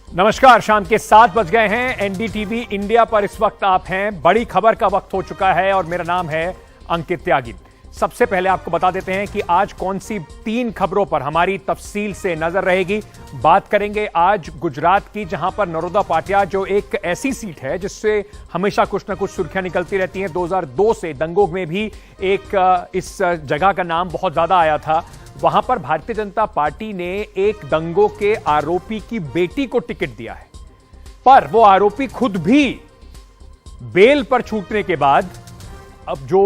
नमस्कार, शाम के 7 बज गए हैं। एनडीटीवी इंडिया पर इस वक्त आप हैं। बड़ी खबर का वक्त हो चुका है और मेरा नाम है अंकित त्यागी। सबसे पहले आपको बता देते हैं कि आज कौन सी 3 खबरों पर हमारी तफसील से नजर रहेगी। बात करेंगे आज गुजरात की, जहां पर नरोदा पाटिया जो एक ऐसी सीट है जिससे हमेशा कुछ ना कुछ सुर्खियां निकलती रहती हैं। 2002 से दंगों में भी एक इस जगह का नाम बहुत ज्यादा आया था। वहां पर भारतीय जनता पार्टी ने एक दंगों के आरोपी की बेटी को टिकट दिया है, पर वो आरोपी खुद भी बेल पर छूटने के बाद अब जो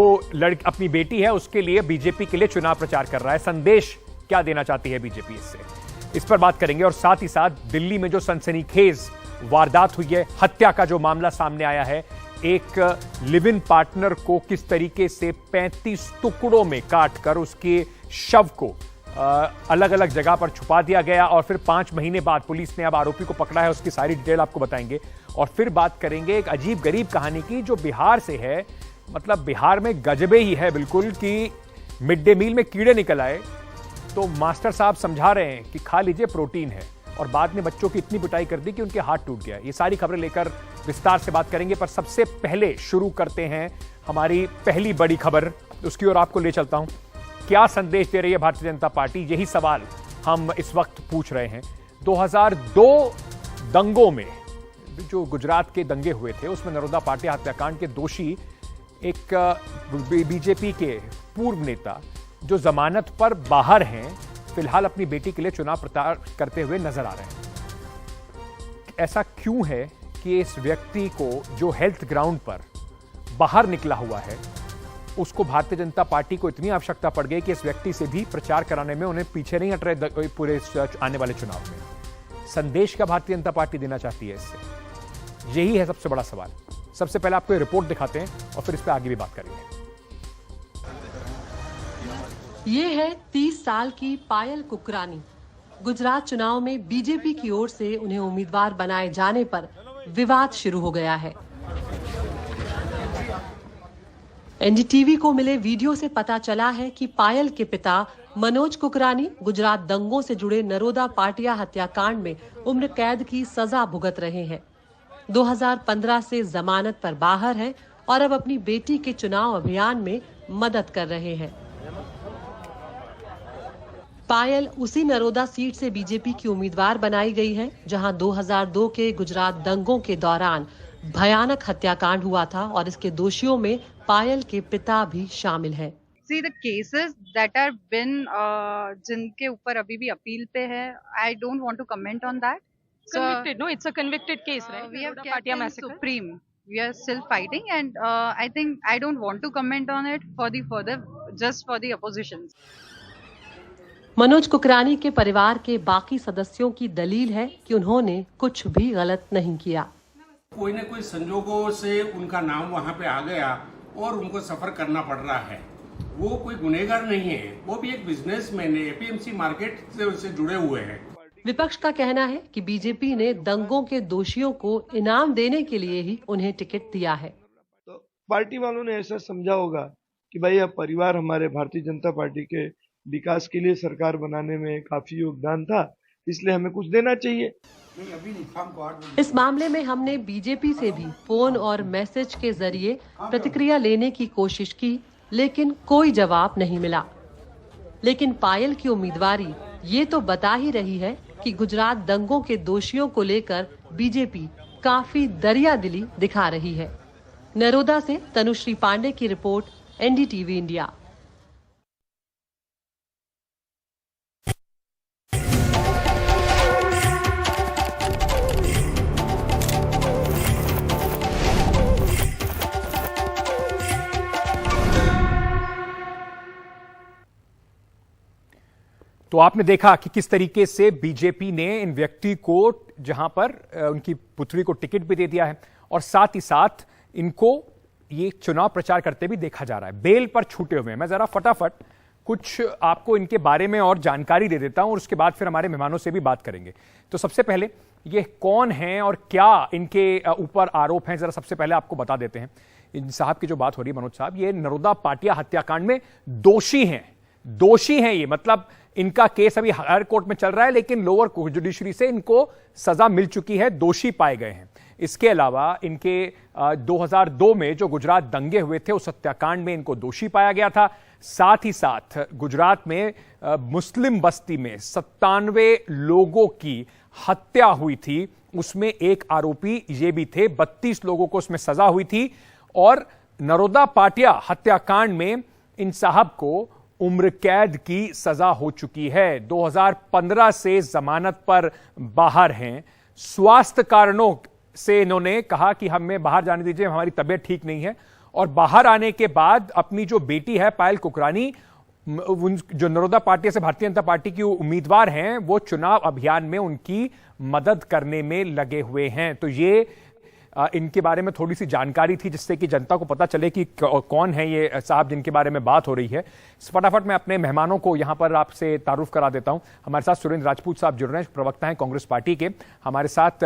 अपनी बेटी है उसके लिए बीजेपी के लिए चुनाव प्रचार कर रहा है। संदेश क्या देना चाहती है बीजेपी इससे, इस पर बात करेंगे। और साथ ही साथ दिल्ली में जो सनसनीखेज वारदात हुई है, हत्या का जो मामला सामने आया है, एक लिव इन पार्टनर को किस तरीके से 35 टुकड़ों में काटकर उसके शव को अलग अलग जगह पर छुपा दिया गया और फिर 5 महीने बाद पुलिस ने अब आरोपी को पकड़ा है, उसकी सारी डिटेल आपको बताएंगे। और फिर बात करेंगे एक अजीब गरीब कहानी की जो बिहार से है। मतलब बिहार में गजबे ही है बिल्कुल कि मिड डे मील में कीड़े निकल आए तो मास्टर साहब समझा रहे हैं कि खा लीजिए, प्रोटीन है, और बाद में बच्चों की इतनी पिटाई कर दी कि उनके हाथ टूट गया। ये सारी खबरें लेकर विस्तार से बात करेंगे, पर सबसे पहले शुरू करते हैं हमारी पहली बड़ी खबर, उसकी ओर आपको ले चलता हूं। क्या संदेश दे रही है भारतीय जनता पार्टी, यही सवाल हम इस वक्त पूछ रहे हैं। 2002 दंगों में, जो गुजरात के दंगे हुए थे, उसमें नरोदा पाटिया हत्याकांड के दोषी एक बीजेपी के पूर्व नेता जो जमानत पर बाहर हैं, फिलहाल अपनी बेटी के लिए चुनाव प्रचार करते हुए नजर आ रहे हैं। ऐसा क्यों है कि इस व्यक्ति को जो हेल्थ ग्राउंड पर बाहर निकला हुआ है, उसको भारतीय जनता पार्टी को इतनी आवश्यकता पड़ गई कि इस व्यक्ति से भी प्रचार कराने में उन्हें पीछे नहीं हट रहे पूरे आने वाले चुनाव में। संदेश क्या भारतीय जनता पार्टी देना चाहती है इससे, यही है सबसे बड़ा सवाल। सबसे पहले आपको ये रिपोर्ट दिखाते हैं और फिर इस पर आगे भी बात करेंगे। ये है 30 साल की पायल कुकरानी। गुजरात चुनाव में बीजेपी की ओर से उन्हें उम्मीदवार बनाए जाने पर विवाद शुरू हो गया है। एनडीटीवी को मिले वीडियो से पता चला है कि पायल के पिता मनोज कुकरानी गुजरात दंगों से जुड़े नरोदा पाटिया हत्याकांड में उम्र कैद की सजा भुगत रहे हैं। 2015 से जमानत पर बाहर हैं और अब अपनी बेटी के चुनाव अभियान में मदद कर रहे हैं। पायल उसी नरोदा सीट से बीजेपी की उम्मीदवार बनाई गई है, जहां 2002 के गुजरात दंगों के दौरान भयानक हत्याकांड हुआ था और इसके दोषियों में पायल के पिता भी शामिल हैं। See the cases that are been जिनके ऊपर अभी भी अपील पे है, I don't want to comment on that. Convicted, no, it's a convicted case, right? We have Noroda kept Patia in massacre. Supreme. We are still fighting, and I think I don't want to comment on it for the further, just for the opposition. Manoj कुकरानी के परिवार के बाकी सदस्यों की दलील है कि उन्होंने कुछ भी गलत नहीं किया। कोई न कोई संजोगों से उनका नाम वहां पे आ गया और उनको सफर करना पड़ रहा है। वो कोई गुनहगार नहीं है, वो भी एक बिजनेसमैन है, एपीएमसी मार्केट से जुड़े हुए हैं। विपक्ष का कहना है कि बीजेपी ने दंगों के दोषियों को इनाम देने के लिए ही उन्हें टिकट दिया है। तो पार्टी वालों ने ऐसा समझा होगा कि भाई अब परिवार हमारे भारतीय जनता पार्टी के विकास के लिए सरकार बनाने में काफी योगदान था, इसलिए हमें कुछ देना चाहिए। इस मामले में हमने बीजेपी से भी फोन और मैसेज के जरिए प्रतिक्रिया लेने की कोशिश की, लेकिन कोई जवाब नहीं मिला। लेकिन पायल की उम्मीदवारी ये तो बता ही रही है कि गुजरात दंगों के दोषियों को लेकर बीजेपी काफी दरियादिली दिखा रही है। नरोदा से तनुश्री पांडे की रिपोर्ट, एनडीटीवी इंडिया। तो आपने देखा कि किस तरीके से बीजेपी ने इन व्यक्ति को, जहां पर उनकी पुत्री को टिकट भी दे दिया है और साथ ही साथ इनको ये चुनाव प्रचार करते भी देखा जा रहा है, बेल पर छूटे हुए हैं। मैं जरा फटाफट कुछ आपको इनके बारे में और जानकारी दे देता हूं और उसके बाद फिर हमारे मेहमानों से भी बात करेंगे। तो सबसे पहले ये कौन हैं और क्या इनके ऊपर आरोप हैं, जरा सबसे पहले आपको बता देते हैं। इन साहब की जो बात हो रही है, मनोज साहब, ये नरोदा पाटिया हत्याकांड में दोषी हैं। ये मतलब इनका केस अभी हायर कोर्ट में चल रहा है, लेकिन लोअर जुडिशरी से इनको सजा मिल चुकी है, दोषी पाए गए हैं। इसके अलावा इनके 2002 में जो गुजरात दंगे हुए थे उस हत्याकांड में इनको दोषी पाया गया था। साथ ही साथ गुजरात में मुस्लिम बस्ती में 97 लोगों की हत्या हुई थी, उसमें एक आरोपी ये भी थे। 32 लोगों को उसमें सजा हुई थी और नरोदा पाटिया हत्याकांड में इन साहब को उम्र कैद की सजा हो चुकी है। 2015 से जमानत पर बाहर हैं। स्वास्थ्य कारणों से इन्होंने कहा कि हमें बाहर जाने दीजिए, हमारी तबीयत ठीक नहीं है। और बाहर आने के बाद अपनी जो बेटी है पायल कुकरानी, जो नरोदा पाटिया से भारतीय जनता पार्टी की उम्मीदवार हैं, वो चुनाव अभियान में उनकी मदद करने में लगे हुए हैं। तो ये इनके बारे में थोड़ी सी जानकारी थी जिससे कि जनता को पता चले कि कौन है ये साहब जिनके बारे में बात हो रही है। फटाफट मैं अपने मेहमानों को यहां पर आपसे तारुफ करा देता हूं। हमारे साथ सुरेंद्र राजपूत साहब जुड़ रहे हैं, प्रवक्ता हैं कांग्रेस पार्टी के। हमारे साथ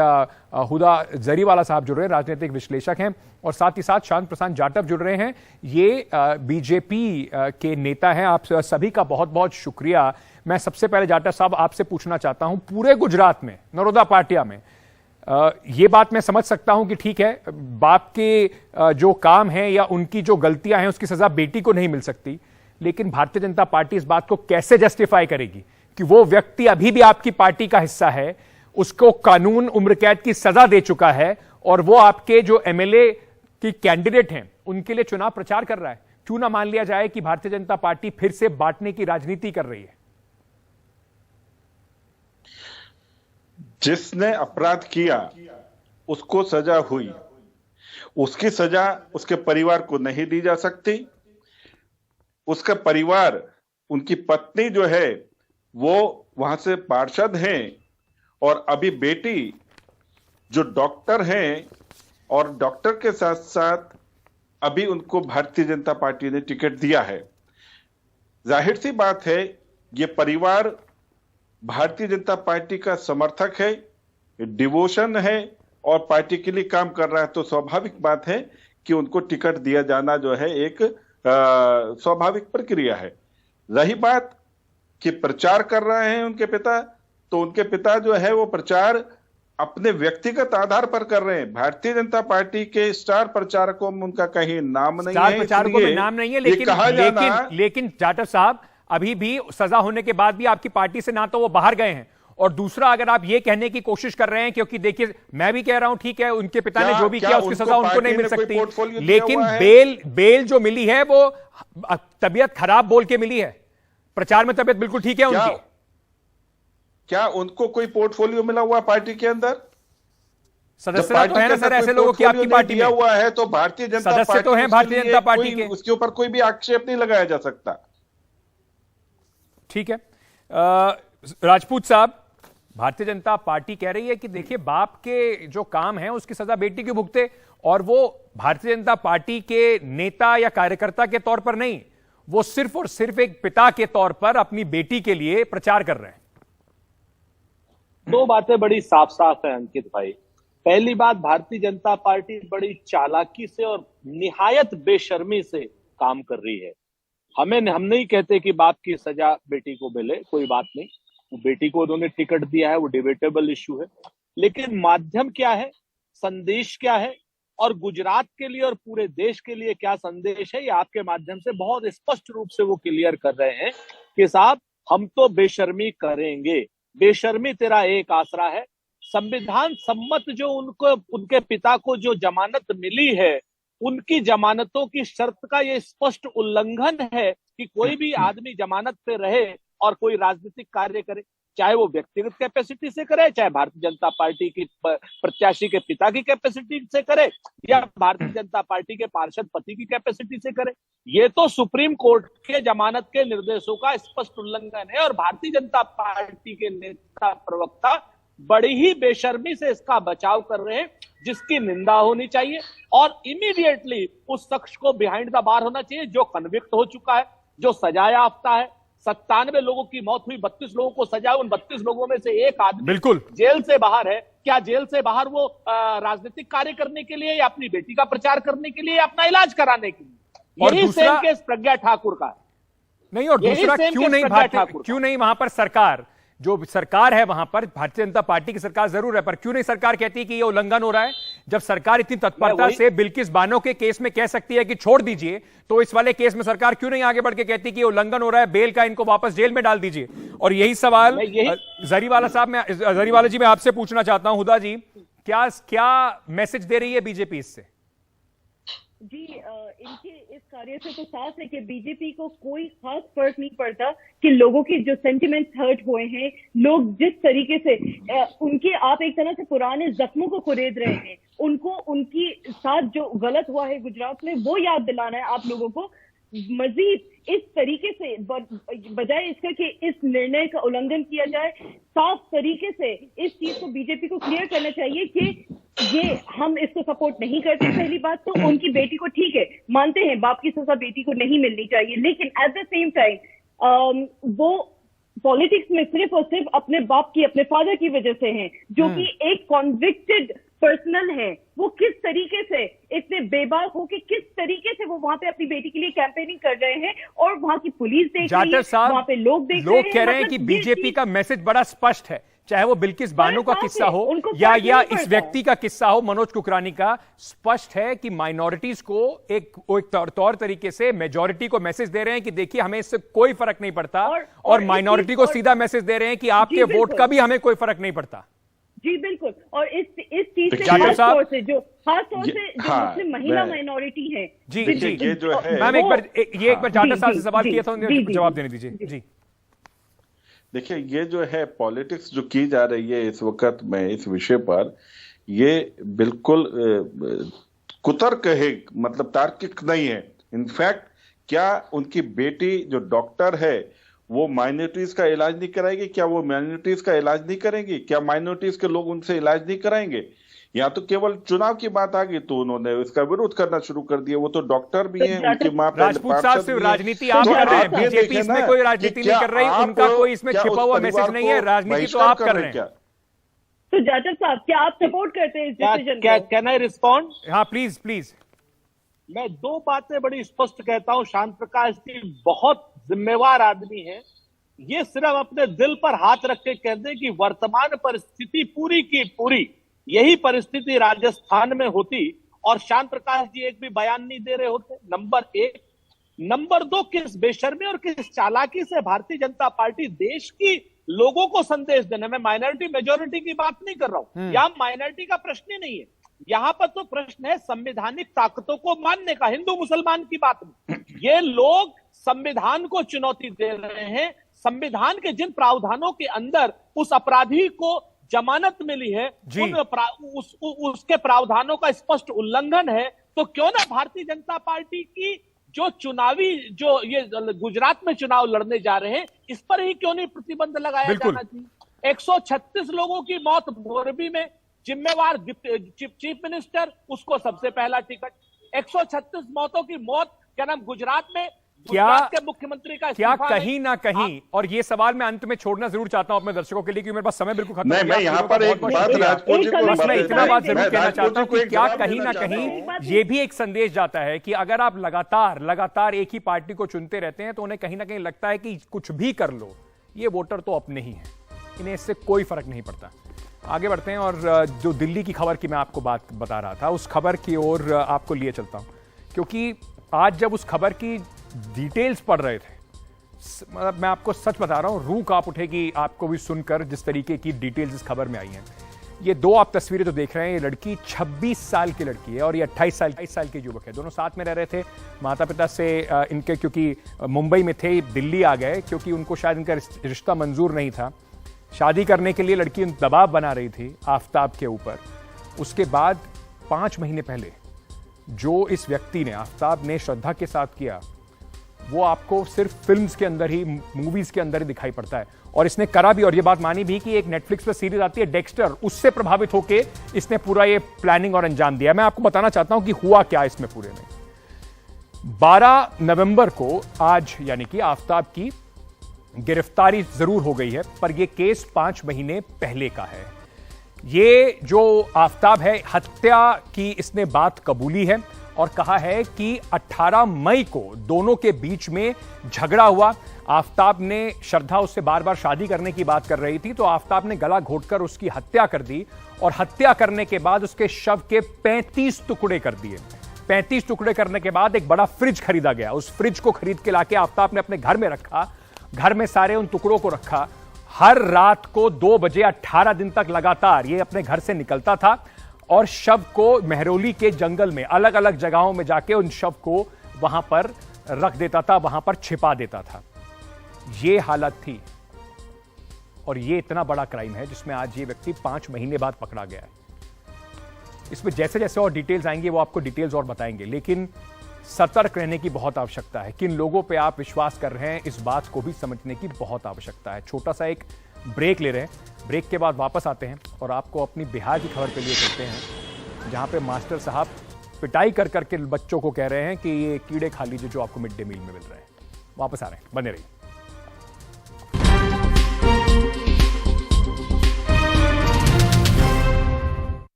हुदा जरीवाला साहब जुड़ रहे हैं, राजनीतिक विश्लेषक हैं। और साथ ही साथ शांत प्रसाद जाटव जुड़ रहे हैं, ये बीजेपी के नेता हैं। आप सभी का बहुत बहुत शुक्रिया। मैं सबसे पहले जाटव साहब आपसे पूछना चाहता हूं, पूरे गुजरात में नरोदा पाटिया में ये बात मैं समझ सकता हूं कि ठीक है, बाप के जो काम है या उनकी जो गलतियां हैं उसकी सजा बेटी को नहीं मिल सकती, लेकिन भारतीय जनता पार्टी इस बात को कैसे जस्टिफाई करेगी कि वो व्यक्ति अभी भी आपकी पार्टी का हिस्सा है, उसको कानून उम्र कैद की सजा दे चुका है और वो आपके जो एमएलए की कैंडिडेट हैं उनके लिए चुनाव प्रचार कर रहा है। क्यों ना मान लिया जाए कि भारतीय जनता पार्टी फिर से बांटने की राजनीति कर रही है? जिसने अपराध किया उसको सजा हुई, उसकी सजा उसके परिवार को नहीं दी जा सकती। उसका परिवार, उनकी पत्नी जो है वो वहां से पार्षद हैं और अभी बेटी जो डॉक्टर हैं और डॉक्टर के साथ साथ अभी उनको भारतीय जनता पार्टी ने टिकट दिया है। जाहिर सी बात है ये परिवार भारतीय जनता पार्टी का समर्थक है, डिवोशन है और पार्टी के लिए काम कर रहा है, तो स्वाभाविक बात है कि उनको टिकट दिया जाना जो है एक स्वाभाविक प्रक्रिया है। रही बात कि प्रचार कर रहे हैं उनके पिता, तो उनके पिता जो है वो प्रचार अपने व्यक्तिगत आधार पर कर रहे हैं। भारतीय जनता पार्टी के स्टार प्रचारकों में उनका कहीं नाम नहीं है, प्रचारकों में नाम नहीं है, लेकिन जाटव साहब अभी भी सजा होने के बाद भी आपकी पार्टी से ना तो वो बाहर गए हैं, और दूसरा अगर आप ये कहने की कोशिश कर रहे हैं, क्योंकि देखिए मैं भी कह रहा हूं ठीक है उनके पिता ने जो भी किया उसकी सजा उनको नहीं मिल सकती, लेकिन बेल जो मिली है वो तबीयत खराब बोल के मिली है। प्रचार में तबीयत बिल्कुल ठीक है उनकी। क्या उनको कोई पोर्टफोलियो मिला हुआ पार्टी के अंदर? सदस्यता तो है ना सर ऐसे लोगों की आपकी पार्टी में हुआ है, तो भारतीय जनता सदस्य तो हैं भारतीय जनता पार्टी के, उसके ऊपर कोई भी आक्षेप नहीं लगाया जा सकता। ठीक है राजपूत साहब, भारतीय जनता पार्टी कह रही है कि देखिए बाप के जो काम है उसकी सजा बेटी की भुगते, और वो भारतीय जनता पार्टी के नेता या कार्यकर्ता के तौर पर नहीं, वो सिर्फ और सिर्फ एक पिता के तौर पर अपनी बेटी के लिए प्रचार कर रहे हैं। दो बातें बड़ी साफ साफ है अंकित भाई। पहली बात, भारतीय जनता पार्टी बड़ी चालाकी से और निहायत बेशर्मी से काम कर रही है। हम नहीं कहते कि बाप की सजा बेटी को मिले, कोई बात नहीं, वो बेटी को उन्होंने टिकट दिया है, वो डिबेटेबल इश्यू है, लेकिन माध्यम क्या है, संदेश क्या है और गुजरात के लिए और पूरे देश के लिए क्या संदेश है, ये आपके माध्यम से बहुत स्पष्ट रूप से वो क्लियर कर रहे हैं कि साहब हम तो बेशर्मी करेंगे। बेशर्मी तेरा एक आसरा है। संविधान सम्मत जो उनको उनके पिता को जो जमानत मिली है, उनकी जमानतों की शर्त का ये स्पष्ट उल्लंघन है कि कोई भी आदमी जमानत पे रहे और कोई राजनीतिक कार्य करे, चाहे वो व्यक्तिगत कैपेसिटी से करे, चाहे भारतीय जनता पार्टी की प्रत्याशी के पिता की कैपेसिटी से करे या भारतीय जनता पार्टी के पार्षद पति की कैपेसिटी से करे। ये तो सुप्रीम कोर्ट के जमानत के निर्देशों का स्पष्ट उल्लंघन है और भारतीय जनता पार्टी के नेता प्रवक्ता बड़ी ही बेशर्मी से इसका बचाव कर रहे हैं, जिसकी निंदा होनी चाहिए और इमीडिएटली उस शख्स को बिहाइंड द बार होना चाहिए जो कन्विक्ट हो चुका है, जो सजा याफ्ता है। 97 लोगों की मौत हुई, 32 लोगों को सजा, उन 32 लोगों में से एक आदमी बिल्कुल जेल से बाहर है। क्या जेल से बाहर वो राजनीतिक कार्य करने के लिए या अपनी बेटी का प्रचार करने के लिए या अपना इलाज कराने के लिए? यही सेम केस प्रज्ञा ठाकुर का है। नहीं, और दूसरा क्यों नहीं वहां पर सरकार, जो सरकार है वहां पर भारतीय जनता पार्टी की सरकार जरूर है, पर क्यों नहीं सरकार कहती कि ये उल्लंघन हो रहा है? जब सरकार इतनी तत्परता से बिल्किस बानो के केस में कह सकती है कि छोड़ दीजिए, तो इस वाले केस में सरकार क्यों नहीं आगे बढ़ के कहती कि ये उल्लंघन हो रहा है, बेल का, इनको वापस जेल में डाल दीजिए? और यही सवाल जरीवाला जी मैं आपसे पूछना चाहता हूं। हुदा जी, क्या मैसेज दे रही है बीजेपी इससे? जी, इनके इस कार्य से तो साफ है कि बीजेपी को कोई खास फर्क नहीं पड़ता कि लोगों के जो सेंटिमेंट्स हर्ट हुए हैं, लोग जिस तरीके से उनके, आप एक तरह से पुराने जख्मों को कुरेद रहे हैं, उनको उनकी साथ जो गलत हुआ है गुजरात में वो याद दिलाना है आप लोगों को। मजीद इस तरीके से बजाय इसका कि इस निर्णय का उल्लंघन किया जाए, साफ तरीके से इस चीज को बीजेपी को क्लियर करना चाहिए कि ये हम इसको सपोर्ट नहीं करते। पहली बात तो उनकी बेटी को, ठीक है मानते हैं बाप की सजा बेटी को नहीं मिलनी चाहिए, लेकिन एट द सेम टाइम वो पॉलिटिक्स में सिर्फ और सिर्फ अपने बाप की, अपने फादर की वजह से हैं, जो कि एक कॉन्विक्टेड पर्सनल है। वो किस तरीके से इतने बेबाक हो कि किस तरीके से वो वहां पे अपनी बेटी के लिए कैंपेनिंग कर रहे हैं और वहां की पुलिस देख रही है, वहां पे लोग देख रहे हैं। लोग कह रहे हैं कि बीजेपी का मैसेज बड़ा स्पष्ट है, चाहे वो बिल्किस बानो का किस्सा हो या इस व्यक्ति का किस्सा हो, मनोज कुकरानी का। स्पष्ट है कि माइनॉरिटीज को एक तौर तरीके से मेजॉरिटी को मैसेज दे रहे हैं कि देखिए हमें इससे कोई फर्क नहीं पड़ता, और माइनॉरिटी को सीधा मैसेज दे रहे हैं कि आपके वोट का भी हमें कोई फर्क नहीं पड़ता। जी बिल्कुल, और इस चीज से खास तौर से जो मुस्लिम महिला माइनॉरिटी है, जी ये जो है मैम, एक बार जाटव साहब से सवाल किया था, जवाब देने दीजिए। जी देखिए, ये जो है पॉलिटिक्स जो की जा रही है इस वक्त में इस विषय पर, ये बिल्कुल कुतर्क है, मतलब तार्किक नहीं है। इनफैक्ट क्या उनकी बेटी जो डॉक्टर है वो माइनॉरिटीज का इलाज नहीं कराएगी? क्या वो माइनॉरिटीज का इलाज नहीं करेंगी? क्या माइनॉरिटीज के लोग उनसे इलाज नहीं कराएंगे? या तो केवल चुनाव की बात आ गई तो उन्होंने इसका विरोध करना शुरू कर दिया। वो तो डॉक्टर भी हैं, उनकी मां राजपूत साहब सिर्फ राजनीति आप कर रहे हैं, बीजेपी इसमें कोई राजनीति नहीं कर रही, उनका कोई इसमें छिपा हुआ मैसेज नहीं है, राजनीति तो आप कर रहे हैं। तो जाटव साहब, क्या आप सपोर्ट करते हैं इस डिसीजन को? Can I respond? हाँ प्लीज प्लीज। मैं दो बातें बड़ी स्पष्ट कहता हूं। शांत प्रकाश जी बहुत जिम्मेवार आदमी है, ये सिर्फ अपने दिल पर हाथ रख के कहते हैं कि वर्तमान परिस्थिति पूरी की पूरी यही परिस्थिति राजस्थान में होती और शांत प्रकाश जी एक भी बयान नहीं दे रहे होते, नंबर एक। नंबर दो, किस बेशर्मी और किस चालाकी से भारतीय जनता पार्टी देश की लोगों को संदेश देने में, माइनॉरिटी मेजॉरिटी की बात नहीं कर रहा हूं, यहां माइनॉरिटी का प्रश्न ही नहीं है, यहां पर तो प्रश्न है संवैधानिक ताकतों को मानने का, हिंदू मुसलमान की बात नहीं। ये लोग संविधान को चुनौती दे रहे हैं, संविधान के जिन प्रावधानों के अंदर उस अपराधी को जमानत मिली है उसके प्रावधानों का स्पष्ट उल्लंघन है, तो क्यों ना भारतीय जनता पार्टी की जो चुनावी जो ये गुजरात में चुनाव लड़ने जा रहे हैं इस पर ही क्यों नहीं प्रतिबंध लगाया जाना चाहिए? 136 लोगों की मौत मोरबी में, जिम्मेवार चीफ मिनिस्टर, उसको सबसे पहला टिकट। 136 मौतों की मौत क्या नाम गुजरात में, गुजरात के मुख्यमंत्री का क्या कहीं ना कहीं, और ये सवाल मैं अंत में छोड़ना जरूर चाहता हूं अपने दर्शकों के लिए क्योंकि मेरे पास समय बिल्कुल खत्म हो गया। मैं यहाँ पर एक बात राजपूत जी को इतना बात जरूर कहना चाहता हूं कि क्या कहीं ना कहीं ये भी एक संदेश जाता है कि अगर आप लगातार एक ही पार्टी को चुनते रहते हैं तो उन्हें कहीं ना कहीं लगता है कि कुछ भी कर लो, ये वोटर तो अपने ही हैं, इन्हें इससे कोई फर्क नहीं पड़ता। आगे बढ़ते हैं और जो दिल्ली की खबर की मैं आपको बात बता रहा था, उस खबर की ओर आपको लिए चलता हूं, क्योंकि आज जब उस खबर की डिटेल्स पढ़ रहे थे, मतलब मैं आपको सच बता रहा हूं, रूह कांप उठेगी आपको भी सुनकर जिस तरीके की डिटेल्स इस खबर में आई हैं। ये दो आप तस्वीरें तो देख रहे हैं, ये लड़की 26 साल की लड़की है और ये 28 साल के युवक है। दोनों साथ में रह रहे थे, माता पिता से इनके क्योंकि मुंबई में थे, दिल्ली आ गए क्योंकि उनको शायद इनका रिश्ता मंजूर नहीं था। शादी करने के लिए लड़की दबाव बना रही थी आफ्ताब के ऊपर। उसके बाद 5 महीने पहले जो इस व्यक्ति ने, आफ्ताब ने श्रद्धा के साथ किया, वो आपको सिर्फ फिल्म्स के अंदर ही, मूवीज के अंदर ही दिखाई पड़ता है। और इसने करा भी, और ये बात मानी भी कि एक नेटफ्लिक्स पर सीरीज आती है डेक्स्टर, उससे प्रभावित होकर इसने पूरा ये प्लानिंग और अंजाम दिया। मैं आपको बताना चाहता हूं कि हुआ क्या इसमें पूरे में। 12 नवंबर को आज यानी कि आफ्ताब की गिरफ्तारी जरूर हो गई है, पर यह केस 5 महीने पहले का है। ये जो आफ्ताब है, हत्या की इसने बात कबूली है और कहा है कि 18 मई को दोनों के बीच में झगड़ा हुआ। आफताब ने, श्रद्धा उससे बार बार शादी करने की बात कर रही थी, तो आफताब ने गला घोटकर उसकी हत्या कर दी और हत्या करने के बाद उसके शव के 35 टुकड़े कर दिए। 35 टुकड़े करने के बाद एक बड़ा फ्रिज खरीदा गया। उस फ्रिज को खरीद के लाके आफताब ने अपने घर में रखा, घर में सारे उन टुकड़ों को रखा। हर रात को 2 बजे 18 दिन तक लगातार ये अपने घर से निकलता था और शव को महरौली के जंगल में अलग अलग जगहों में जाके उन शव को वहां पर रख देता था, वहां पर छिपा देता था। ये हालत थी और ये इतना बड़ा क्राइम है जिसमें आज ये व्यक्ति 5 महीने बाद पकड़ा गया है। इसमें जैसे जैसे और डिटेल्स आएंगे वो आपको डिटेल्स और बताएंगे, लेकिन सतर्क रहने की बहुत आवश्यकता है। किन लोगों पे आप विश्वास कर रहे हैं, इस बात को भी समझने की बहुत आवश्यकता है। छोटा सा एक ब्रेक ले रहे हैं, ब्रेक के बाद वापस आते हैं और आपको अपनी बिहार की खबर के लिए चलते हैं, जहां पे मास्टर साहब पिटाई कर करके बच्चों को कह रहे हैं कि ये कीड़े खा लीजिए जो आपको मिड डे मील में मिल रहे हैं। वापस आ रहे हैं, बने रहिए।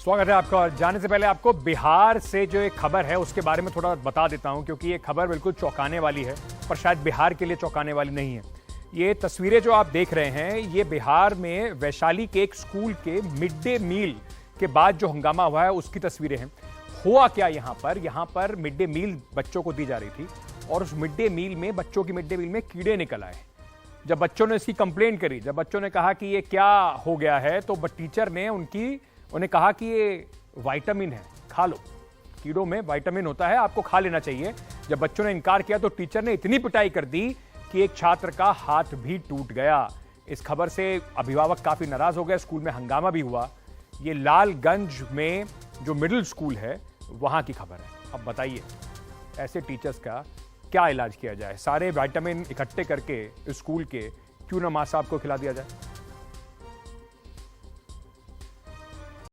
स्वागत है आपका। जाने से पहले आपको बिहार से जो एक खबर है उसके बारे में थोड़ा बता देता हूं, क्योंकि ये खबर बिल्कुल चौंकाने वाली है, पर शायद बिहार के लिए चौंकाने वाली नहीं है। ये तस्वीरें जो आप देख रहे हैं, ये बिहार में वैशाली के एक स्कूल के मिड डे मील के बाद जो हंगामा हुआ है उसकी तस्वीरें हैं। हुआ क्या यहाँ पर मिड डे मील बच्चों को दी जा रही थी और उस मिड डे मील में, बच्चों की मिड डे मील में कीड़े निकल आए। जब बच्चों ने इसकी कंप्लेंट करी, जब बच्चों ने कहा कि ये क्या हो गया है, तो टीचर ने उन्हें कहा कि ये विटामिन है, खा लो, कीड़ों में विटामिन होता है, आपको खा लेना चाहिए। जब बच्चों ने इनकार किया तो टीचर ने इतनी पिटाई कर दी कि एक छात्र का हाथ भी टूट गया। इस खबर से अभिभावक काफी नाराज हो गए, स्कूल में हंगामा भी हुआ। ये लालगंज में जो मिडिल स्कूल है वहां की खबर है। अब बताइए ऐसे टीचर्स का क्या इलाज किया जाए? सारे विटामिन इकट्ठे करके स्कूल के क्यों ना मां साहब को खिला दिया जाए?